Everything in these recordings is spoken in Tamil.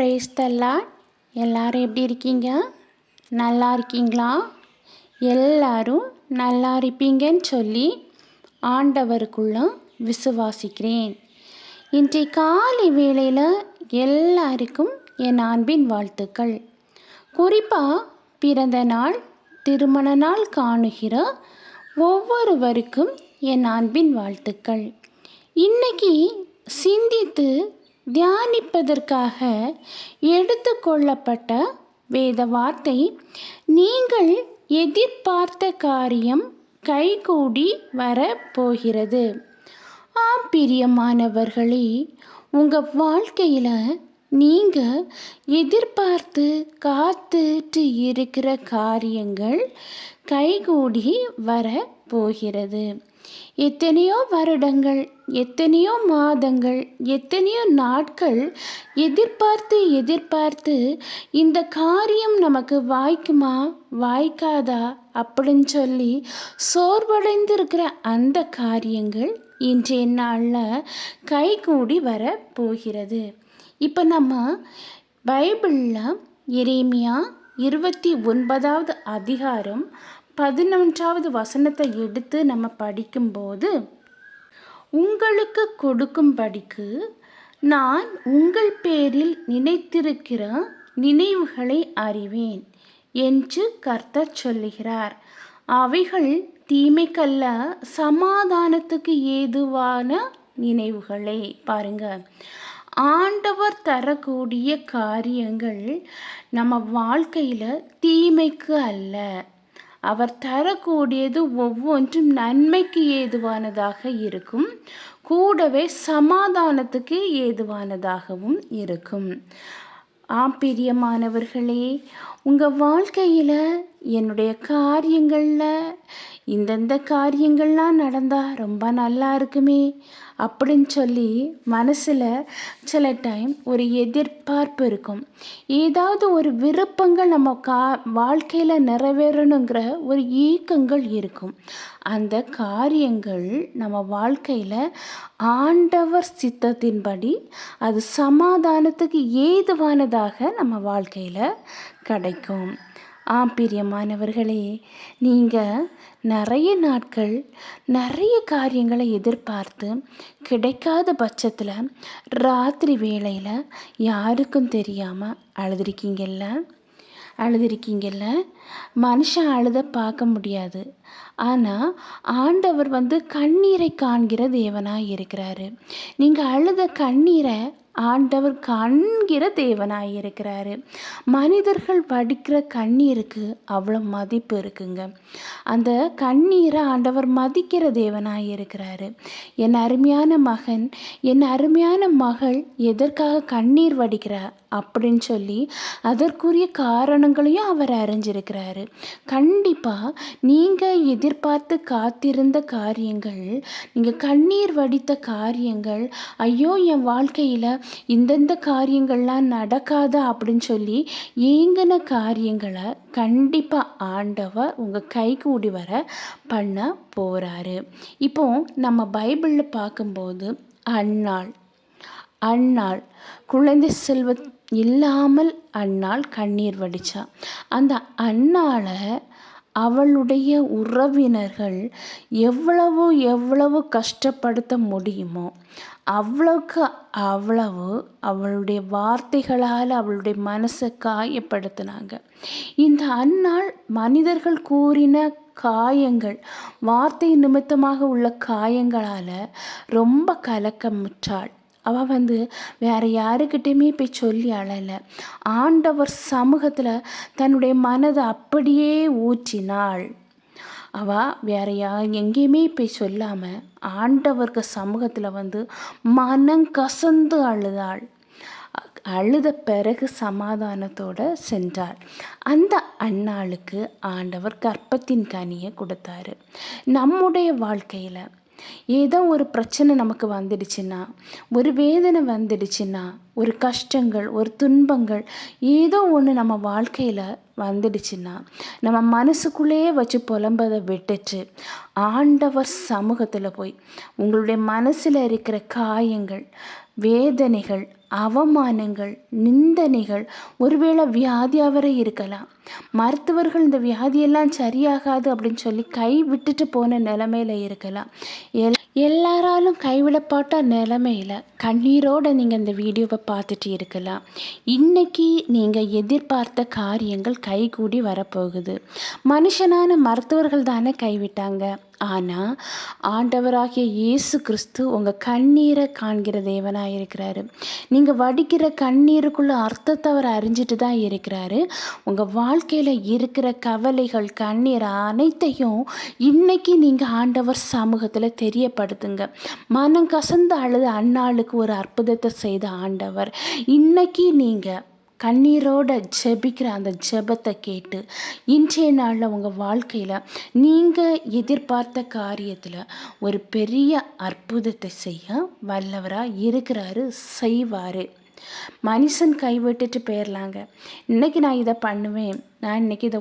ப்ரைஸ் தி லார்ட். எல்லாரும் எப்படி இருக்கீங்க? நல்லா இருக்கீங்களா? எல்லாரும் நல்லா இருப்பீங்கன்னு சொல்லி ஆண்டவருக்குள்ள விசுவாசிக்கிறேன். இன்றைய காலை வேளையில் எல்லாருக்கும் என் அன்பின் வாழ்த்துக்கள். குறிப்பாக பிறந்த நாள், திருமண நாள் காணுகிற ஒவ்வொருவருக்கும் என் அன்பின் வாழ்த்துக்கள். இன்னைக்கு சிந்தித்து தியானிப்பதற்காக எடுத்துக்கொள்ளப்பட்ட வேத வார்த்தை, நீங்கள் எதிர்பார்த்த காரியம் கைகூடி வரப்போகிறது. ஆம் பிரியமானவர்களே, உங்கள் வாழ்க்கையில் நீங்கள் எதிர்பார்த்து காத்துட்டு இருக்கிற காரியங்கள் கைகூடி வரப்போகிறது. எத்தனையோ வருடங்கள், எத்தனையோ மாதங்கள், எத்தனையோ நாட்கள் எதிர்பார்த்து இந்த காரியம் நமக்கு வாய்க்குமா வாய்க்காதா அப்படின்னு சொல்லி சோர்வடைந்திருக்கிற அந்த காரியங்கள் இன்றைய நாளில் கைகூடி வர போகிறது. இப்போ நம்ம பைபிளில் எரேமியா 29வது அதிகாரம் 11வது வசனத்தை எடுத்து நம்ம படிக்கும்போது, உங்களுக்கு கொடுக்கும்படிக்கு நான் உங்கள் பேரில் நினைத்திருக்கிற நினைவுகளை அறிவேன் என்று கர்த்தர் சொல்லுகிறார். அவைகள் தீமைக்கல்ல, சமாதானத்துக்கு ஏதுவான நினைவுகளே. பாருங்க, ஆண்டவர் தரக்கூடிய காரியங்கள் நம்ம வாழ்க்கையில் தீமைக்கு அல்ல. அவர் தரக்கூடியது ஒவ்வொன்றும் நன்மைக்கு ஏதுவானதாக இருக்கும், கூடவே சமாதானத்துக்கு ஏதுவானதாகவும் இருக்கும். பிரியமானவர்களே, உங்கள் வாழ்க்கையில் என்னுடைய காரியங்களில் இந்தந்த காரியங்கள்லாம் நடந்தால் ரொம்ப நல்லா இருக்குமே அப்படின்னு சொல்லி மனசில் சில டைம் ஒரு எதிர்பார்ப்பு இருக்கும். ஏதாவது ஒரு விருப்பங்கள் நம்ம வாழ்க்கையில் நிறைவேறணுங்கிற ஒரு ஏக்கங்கள் இருக்கும். அந்த காரியங்கள் நம்ம வாழ்க்கையில் ஆண்டவர் சித்தத்தின்படி அது சமாதானத்துக்கு ஏதுவானதாக நம்ம வாழ்க்கையில் கிடைக்கும். பிரியமானவர்களே, நீங்கள் நிறைய நாட்கள் நிறைய காரியங்களை எதிர்பார்த்து கிடைக்காத பட்சத்தில் ராத்திரி வேளையில் யாருக்கும் தெரியாமல் அழுதுருக்கீங்கல்ல. மனுஷன் அழுத பார்க்க முடியாது, ஆனால் ஆண்டவர் கண்ணீரை காண்கிற தேவனாய் இருக்கிறாரு. நீங்கள் அழுத கண்ணீரை ஆண்டவர் காண்கிற தேவனாய் இருக்கிறாரு. மனிதர்கள் வடிக்கிற கண்ணீருக்கு அவ்வளோ மதிப்பு இருக்குங்க. அந்த கண்ணீரை ஆண்டவர் மதிக்கிற தேவனாய் இருக்கிறாரு. என் அருமையான மகன், என் அருமையான மகள் எதற்காக கண்ணீர் வடிக்கிறார் அப்படின்னு சொல்லி அதற்குரிய காரணங்களையும் அவர் அறிஞ்சிருக்கிறாரு. கண்டிப்பாக நீங்கள் எதிர்பார்த்து காத்திருந்த காரியங்கள், நீங்கள் கண்ணீர் வடித்த காரியங்கள், ஐயோ என் வாழ்க்கையில் இந்தந்த காரியங்கள்லாம் நடக்காதா அப்படின்னு சொல்லி ஏங்கின காரியங்களை கண்டிப்பாக ஆண்டவர் உங்கள் கைகூடி வர பண்ண போகிறாரு. இப்போ நம்ம பைபிளில் பார்க்கும்போது அன்னாள் குழந்தை செல்வம் இல்லாமல் அன்னாள் கண்ணீர் வடித்தா. அந்த அன்னாளை அவளுடைய உறவினர்கள் எவ்வளவு கஷ்டப்படுத்த முடியுமோ அவ்வளவுக்கு அவ்வளவு அவளுடைய வார்த்தைகளால் அவளுடைய மனசை காயப்படுத்தினாங்க. இந்த அன்னாள் மனிதர்கள் கூறின காயங்கள், வார்த்தை நிமித்தமாக உள்ள காயங்களால் ரொம்ப கலக்கமுற்றாள். அவள் வேற யாருக்கிட்டையுமே போய் சொல்லி அழலை. ஆண்டவர் சமூகத்தில் தன்னுடைய மனதை அப்படியே ஊற்றினாள். அவள் வேற எங்கேயுமே போய் சொல்லாமல் ஆண்டவருக்கு சமூகத்தில் மனம் கசந்து அழுதாள். அழுத பிறகு சமாதானத்தோடு சென்றாள். அந்த அன்னாளுக்கு ஆண்டவர் கர்ப்பத்தின் கனியை கொடுத்தாரு. நம்முடைய வாழ்க்கையில் ஏதோ ஒரு பிரச்சனை நமக்கு வந்துடுச்சுன்னா, ஒரு வேதனை வந்துடுச்சுன்னா, ஒரு கஷ்டங்கள், ஒரு துன்பங்கள் ஏதோ ஒன்று நம்ம வாழ்க்கையில் வந்துடுச்சுன்னா, நம்ம மனசுக்குள்ளேயே வச்சு புலம்பதை விட்டுட்டு ஆண்டவர் சமூகத்தில் போய் உங்களுடைய மனசில் இருக்கிற காயங்கள், வேதனைகள், அவமானங்கள், நிந்தனைகள், ஒருவேளை வியாதியாக வரை இருக்கலாம். மருத்துவர்கள் இந்த வியாதியெல்லாம் சரியாகாது அப்படின்னு சொல்லி கை விட்டுட்டு போன நிலைமையில இருக்கலாம். எல்லாராலும் கைவிடப்பட்ட நிலைமையில கண்ணீரோடு நீங்கள் இந்த வீடியோவை பார்த்துட்டு இருக்கலாம். இன்னைக்கு நீங்கள் எதிர்பார்த்த காரியங்கள் கைகூடி வரப்போகுது. மனுஷனான மருத்துவர்கள் தானே கைவிட்டாங்க. ஆனால் ஆண்டவராகிய இயேசு கிறிஸ்து உங்கள் கண்ணீரை காண்கிற தேவனாக இருக்கிறாரு. நீங்கள் வடிக்கிற கண்ணீருக்குள்ள அர்த்தத்தை அவர் அறிஞ்சிட்டு தான் இருக்கிறாரு. உங்கள் வாழ்க்கையில் இருக்கிற கவலைகள், கண்ணீர் அனைத்தையும் இன்னைக்கு நீங்கள் ஆண்டவர் சமூகத்தில் தெரியப்படுத்துங்க. மனம் கசந்து அழுது அந்நாளுக்கு ஒரு அற்புதத்தை செய்த ஆண்டவர் இன்னைக்கு நீங்கள் கண்ணீரோட ஜெபிக்கிற அந்த ஜெபத்தை கேட்டு இன்றைய நாளில் உங்கள் வாழ்க்கையில் நீங்கள் எதிர்பார்த்த காரியத்தில் ஒரு பெரிய அற்புதத்தை செய்ய வல்லவராக இருக்கிறாரு, செய்வார். மனுஷன் கைவிட்டுட்டு போயிடலாங்க. இன்றைக்கி நான் இதை பண்ணுவேன், நான் இன்றைக்கி இதை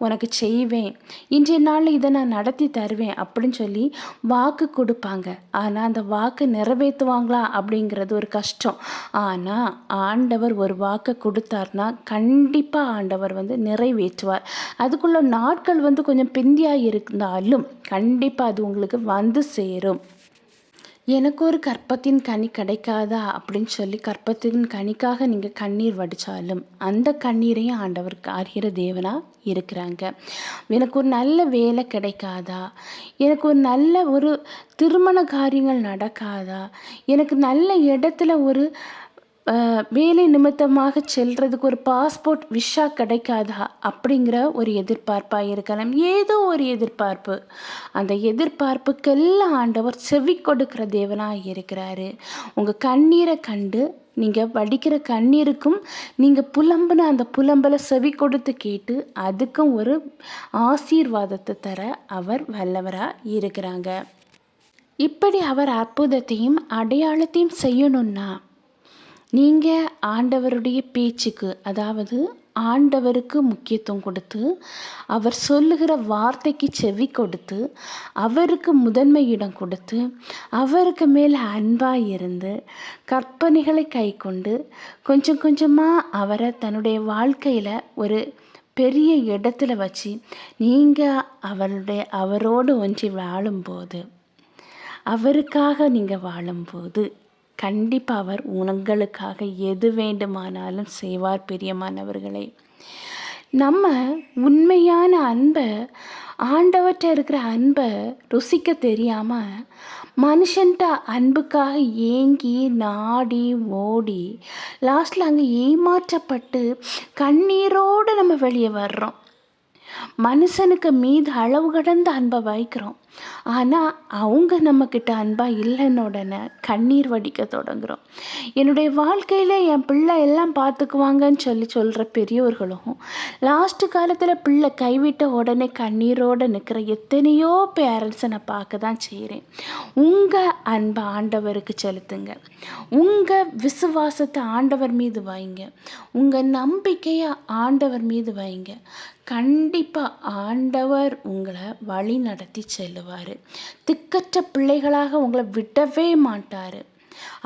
உனக்கு செய்வேன், இன்றைய நாளில் இதை நான் நடத்தி தருவேன் அப்படின்னு சொல்லி வாக்கு கொடுப்பாங்க. ஆனால் அந்த வாக்கு நிறைவேற்றுவாங்களா அப்படிங்கிறது ஒரு கஷ்டம். ஆனால் ஆண்டவர் ஒரு வாக்கை கொடுத்தார்னா கண்டிப்பாக ஆண்டவர் நிறைவேற்றுவார். அதுக்குள்ள நாட்கள் கொஞ்சம் பிந்தியாக இருந்தாலும் கண்டிப்பாக அது உங்களுக்கு வந்து சேரும். எனக்கு ஒரு கற்பத்தின் கனி கிடைக்காதா அப்படின்னு சொல்லி கற்பத்தின் கனிக்காக நீங்கள் கண்ணீர் வடித்தாலும் அந்த கண்ணீரையும் ஆண்டவருக்கு அறிகிற தேவனாக இருக்கிறாங்க. எனக்கு ஒரு நல்ல வேலை கிடைக்காதா, எனக்கு ஒரு நல்ல ஒரு திருமண காரியங்கள் நடக்காதா, எனக்கு நல்ல இடத்துல ஒரு வேலை நிமித்தமாக செல்றதுக்கு ஒரு பாஸ்போர்ட் விஷா கிடைக்காதா அப்படிங்கிற ஒரு எதிர்பார்ப்பாக இருக்கலாம். ஏதோ ஒரு எதிர்பார்ப்பு. அந்த எதிர்பார்ப்புக்கெல்லாம் ஆண்டவர் செவி கொடுக்கிற தேவனாக இருக்கிறாரு. உங்கள் கண்ணீரை கண்டு நீங்கள் வடிக்கிற கண்ணீருக்கும் நீங்கள் புலம்புன அந்த புலம்பலை செவி கொடுத்து கேட்டு அதுக்கும் ஒரு ஆசீர்வாதத்தை தர அவர் வல்லவராக இருக்கிறாங்க. இப்படி அவர் அற்புதத்தையும் அடையாளத்தையும் செய்யணும்னா நீங்கள் ஆண்டவருடைய பேச்சுக்கு, அதாவது ஆண்டவருக்கு முக்கியத்துவம் கொடுத்து அவர் சொல்லுகிற வார்த்தைக்கு செவி கொடுத்து அவருக்கு முதன்மை இடம் கொடுத்து அவருக்கு மேலே அன்பாக இருந்து கற்பனைகளை கை கொண்டு கொஞ்சம் கொஞ்சமாக அவரை தன்னுடைய வாழ்க்கையில் ஒரு பெரிய இடத்துல வச்சு நீங்கள் அவரோடு ஒன்றி வாழும்போது, அவருக்காக நீங்கள் வாழும்போது கண்டிப்பாக அவர் உங்களுக்காக எது வேண்டுமானாலும் செய்வார். பிரியமானவர்களே, நம்ம உண்மையான அன்பை, ஆண்டவர்கிட்ட இருக்கிற அன்பை ருசிக்க தெரியாமல் மனுஷன்ட்ட அன்புக்காக ஏங்கி நாடி ஓடி லாஸ்டில் அங்கே ஏமாற்றப்பட்டு கண்ணீரோடு நம்ம வெளியே வர்றோம். மனுஷனுக்கு மீது அளவு கடந்த அன்பை வைக்கிறோம். ஆனால் அவங்க நம்மக்கிட்ட அன்பாக இல்லைன்னு உடனே கண்ணீர் வடிக்க தொடங்குகிறோம். என்னுடைய வாழ்க்கையில் என் பிள்ளை எல்லாம் பார்த்துக்குவாங்கன்னு சொல்கிற பெரியவர்களும் லாஸ்ட்டு காலத்தில் பிள்ளை கைவிட்ட உடனே கண்ணீரோடு நிற்கிற எத்தனையோ பேரண்ட்ஸை நான் பார்க்க தான் செய்கிறேன். உங்கள் அன்பை ஆண்டவருக்கு செலுத்துங்க. உங்கள் விசுவாசத்தை ஆண்டவர் மீது வைங்க. உங்கள் நம்பிக்கையை ஆண்டவர் மீது வைங்க. கண்டிப்பாக ஆண்டவர் உங்களை வழி நடத்தி செல்லுவார். திக்கற்ற பிள்ளைகளாக உங்களை விடவே மாட்டார்.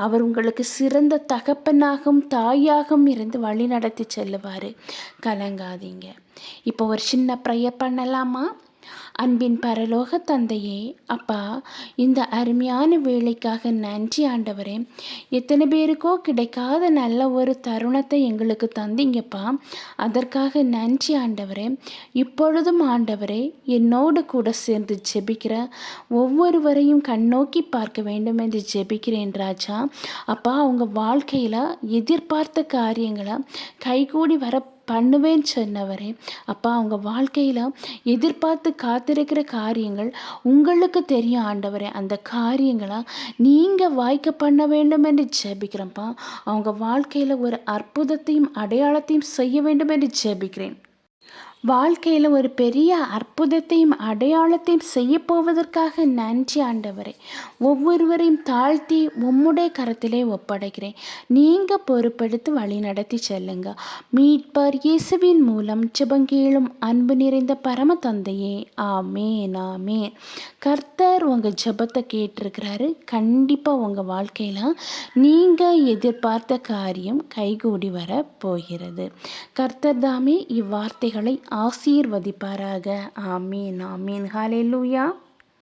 அவர் உங்களுக்கு சிறந்த தகப்பனாகவும் தாயாகவும் இருந்து வழி நடத்தி செல்லுவார். கலங்காதீங்க. இப்போ ஒரு சின்ன ப்ரேயர் பண்ணலாமா? அன்பின் பரலோக தந்தையே, அப்பா, இந்த அருமையான வேலைக்காக நன்றி ஆண்டவரே. எத்தனை பேருக்கோ கிடைக்காத நல்ல ஒரு தருணத்தை எங்களுக்கு தந்தீங்கப்பா. அதற்காக நன்றி ஆண்டவரே. இப்பொழுதும் ஆண்டவரே, என்னோடு கூட சேர்ந்து ஜெபிக்கிற ஒவ்வொருவரையும் கண்ணோக்கி பார்க்க வேண்டும் என்று ஜெபிக்கிறேன் ராஜா. அப்பா, அவங்க வாழ்க்கையில் எதிர்பார்த்த காரியங்களை கைகூடி வர பண்ணுவேன்னு சொன்னவரே. அப்பா, அவங்க வாழ்க்கையில் எதிர்பார்த்து காத்திருக்கிற காரியங்கள் உங்களுக்கு தெரியும் ஆண்டவரே. அந்த காரியங்களை நீங்கள் வாய்க்க பண்ண வேண்டும் என்று ஜெபிக்கிறேன்ப்பா. அவங்க வாழ்க்கையில் ஒரு அற்புதத்தையும் அடையாளத்தையும் செய்ய வேண்டும் என்று ஜெபிக்கிறேன். வாழ்க்கையில் ஒரு பெரிய அற்புதத்தையும் அடையாளத்தையும் செய்ய போவதற்காக நன்றி ஆண்டவரே. ஒவ்வொருவரையும் தாழ்த்தி உம்முடைய கரத்திலே ஒப்படைக்கிறேன். நீங்கள் பொறுப்பெடுத்து வழி நடத்தி செல்லுங்க. மீட்பர் இயேசுவின் மூலம் ஜெபங்கேளும் அன்பு நிறைந்த பரம தந்தையே, ஆமேன் ஆமேன். கர்த்தர் உங்கள் ஜெபத்தை கேட்டிருக்கிறாரு. கண்டிப்பாக உங்கள் வாழ்க்கையில் நீங்கள் எதிர்பார்த்த காரியம் கைகூடி வர போகிறது. கர்த்தர் தாமே இவ்வார்த்தைகளை ஆசீர்வதிப்பாராக. ஆமீன் ஆமீன். ஹல்லேலூயா.